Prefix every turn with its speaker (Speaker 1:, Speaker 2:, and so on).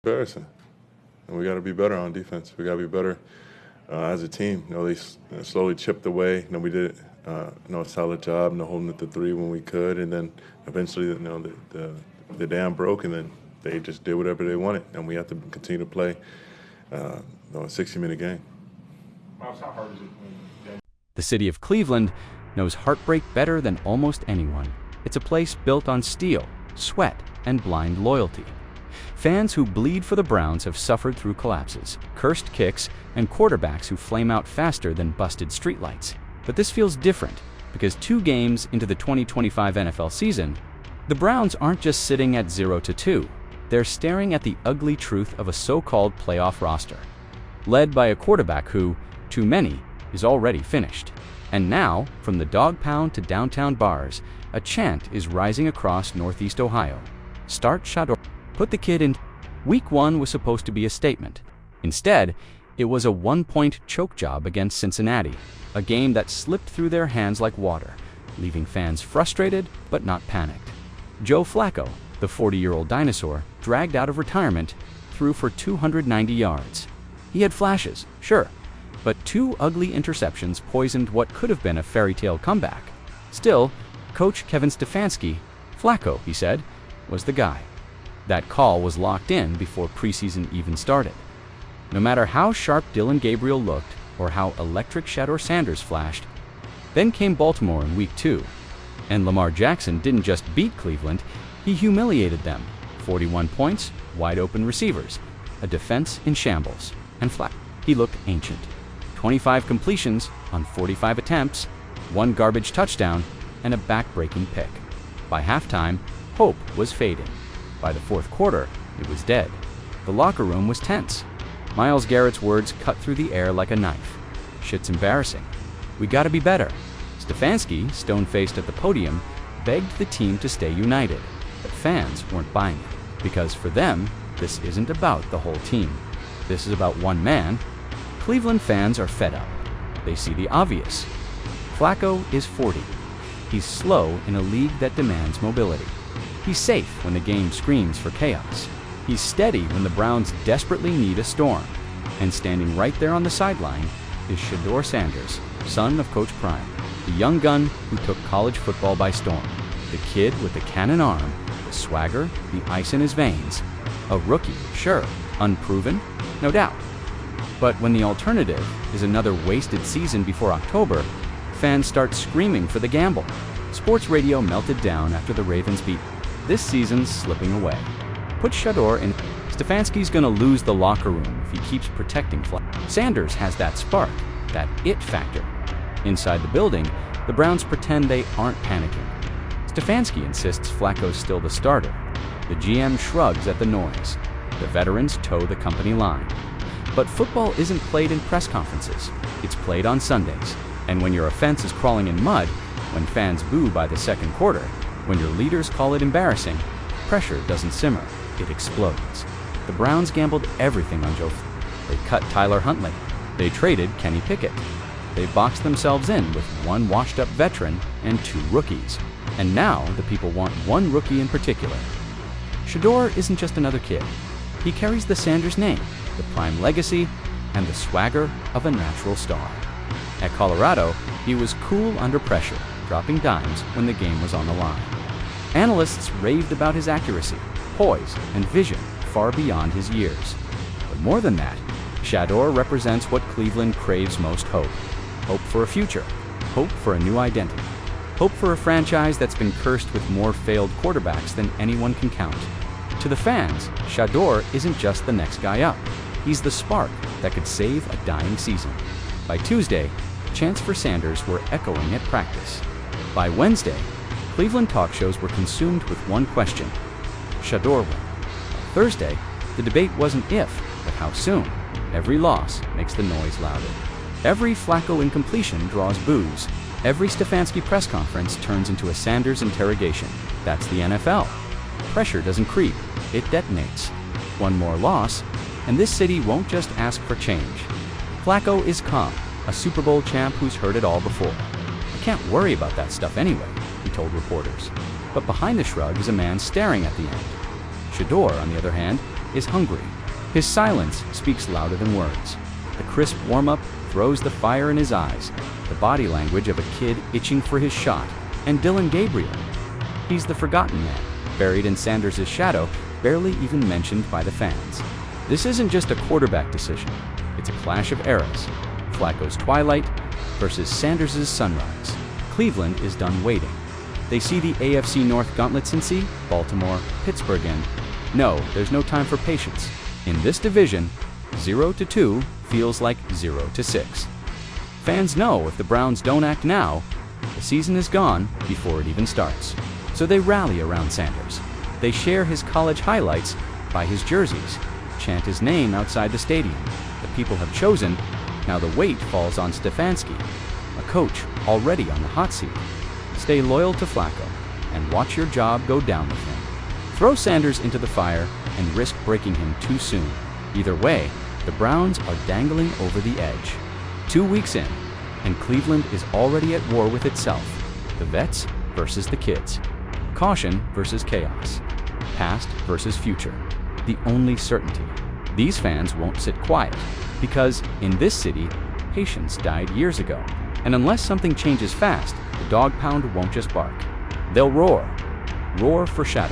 Speaker 1: Embarrassing. And we got to be better on defense. We got to be better as a team. They slowly chipped away. We did a solid job, holding it to 3 when we could, and then eventually, the dam broke, and then they just did whatever they wanted, and we have to continue to play a 60-minute game.
Speaker 2: Miles, how hard is it?
Speaker 3: The city of Cleveland knows heartbreak better than almost anyone. It's a place built on steel, sweat, and blind loyalty. Fans who bleed for the Browns have suffered through collapses, cursed kicks, and quarterbacks who flame out faster than busted streetlights. But this feels different, because 2 games into the 2025 NFL season, the Browns aren't just sitting at 0-2. They're staring at the ugly truth of a so-called playoff roster, led by a quarterback who, to many, is already finished. And now, from the Dawg Pound to downtown bars, a chant is rising across Northeast Ohio. Start Shedeur. Put the kid in. Week 1 was supposed to be a statement. Instead, it was a 1-point choke job against Cincinnati, a game that slipped through their hands like water, leaving fans frustrated but not panicked. Joe Flacco, the 40-year-old dinosaur, dragged out of retirement, threw for 290 yards. He had flashes, sure, but 2 ugly interceptions poisoned what could have been a fairy tale comeback. Still, Coach Kevin Stefanski, Flacco, he said, was the guy. That call was locked in before preseason even started. No matter how sharp Dillon Gabriel looked or how electric Shedeur Sanders flashed, then came Baltimore in Week 2. And Lamar Jackson didn't just beat Cleveland, he humiliated them. 41 points, wide open receivers, a defense in shambles, and Flacco. He looked ancient. 25 completions on 45 attempts, 1 garbage touchdown, and a back-breaking pick. By halftime, hope was fading. By the 4th quarter, it was dead. The locker room was tense. Myles Garrett's words cut through the air like a knife. "Shit's embarrassing. We gotta be better." Stefanski, stone-faced at the podium, begged the team to stay united. But fans weren't buying it, because for them, this isn't about the whole team. This is about one man. Cleveland fans are fed up. They see the obvious. Flacco is 40. He's slow in a league that demands mobility. He's safe when the game screams for chaos. He's steady when the Browns desperately need a storm. And standing right there on the sideline is Shedeur Sanders, son of Coach Prime, the young gun who took college football by storm. The kid with the cannon arm, the swagger, the ice in his veins. A rookie, sure. Unproven? No doubt. But when the alternative is another wasted season before October, fans start screaming for the gamble. Sports radio melted down after the Ravens beat. This season's slipping away. Put Shedeur in. Stefanski's gonna lose the locker room if he keeps protecting Flacco. Sanders has that spark, that it factor. Inside the building, the Browns pretend they aren't panicking. Stefanski insists Flacco's still the starter. The GM shrugs at the noise. The veterans toe the company line. But football isn't played in press conferences. It's played on Sundays. And when your offense is crawling in mud, when fans boo by the 2nd quarter, when your leaders call it embarrassing, pressure doesn't simmer, it explodes. The Browns gambled everything on Joe Flacco. They cut Tyler Huntley. They traded Kenny Pickett. They boxed themselves in with 1 washed-up veteran and 2 rookies. And now the people want 1 rookie in particular. Shedeur isn't just another kid. He carries the Sanders name, the Prime legacy, and the swagger of a natural star. At Colorado, he was cool under pressure, dropping dimes when the game was on the line. Analysts raved about his accuracy, poise, and vision far beyond his years. But more than that, Shedeur represents what Cleveland craves most: hope. Hope for a future. Hope for a new identity. Hope for a franchise that's been cursed with more failed quarterbacks than anyone can count. To the fans, Shedeur isn't just the next guy up. He's the spark that could save a dying season. By Tuesday, chants for Sanders were echoing at practice. By Wednesday, Cleveland talk shows were consumed with one question: Shedeur win. Thursday, the debate wasn't if, but how soon. Every loss makes the noise louder. Every Flacco incompletion draws boos. Every Stefanski press conference turns into a Sanders interrogation. That's the NFL. Pressure doesn't creep, it detonates. One more loss, and this city won't just ask for change. Flacco is calm, a Super Bowl champ who's heard it all before. "I can't worry about that stuff anyway," he told reporters. But behind the shrug is a man staring at the end. Shedeur, on the other hand, is hungry. His silence speaks louder than words. The crisp warm-up throws the fire in his eyes, the body language of a kid itching for his shot. And Dillon Gabriel. He's the forgotten man, buried in Sanders' shadow, barely even mentioned by the fans. This isn't just a quarterback decision. It's a clash of eras. Flacco's twilight versus Sanders' sunrise. Cleveland is done waiting. They see the AFC North gauntlets and see Baltimore, Pittsburgh, and no, there's no time for patience. In this division, 0-2 feels like 0-6. Fans know if the Browns don't act now, the season is gone before it even starts. So they rally around Sanders. They share his college highlights, buy his jerseys, chant his name outside the stadium. The people have chosen. Now the weight falls on Stefanski, a coach already on the hot seat. Stay loyal to Flacco and watch your job go down with him. Throw Sanders into the fire and risk breaking him too soon. Either way, the Browns are dangling over the edge. 2 weeks in, and Cleveland is already at war with itself. The vets versus the kids. Caution versus chaos. Past versus future. The only certainty. These fans won't sit quiet, because in this city, patience died years ago. And unless something changes fast, the Dawg Pound won't just bark. They'll roar. Roar for Shedeur.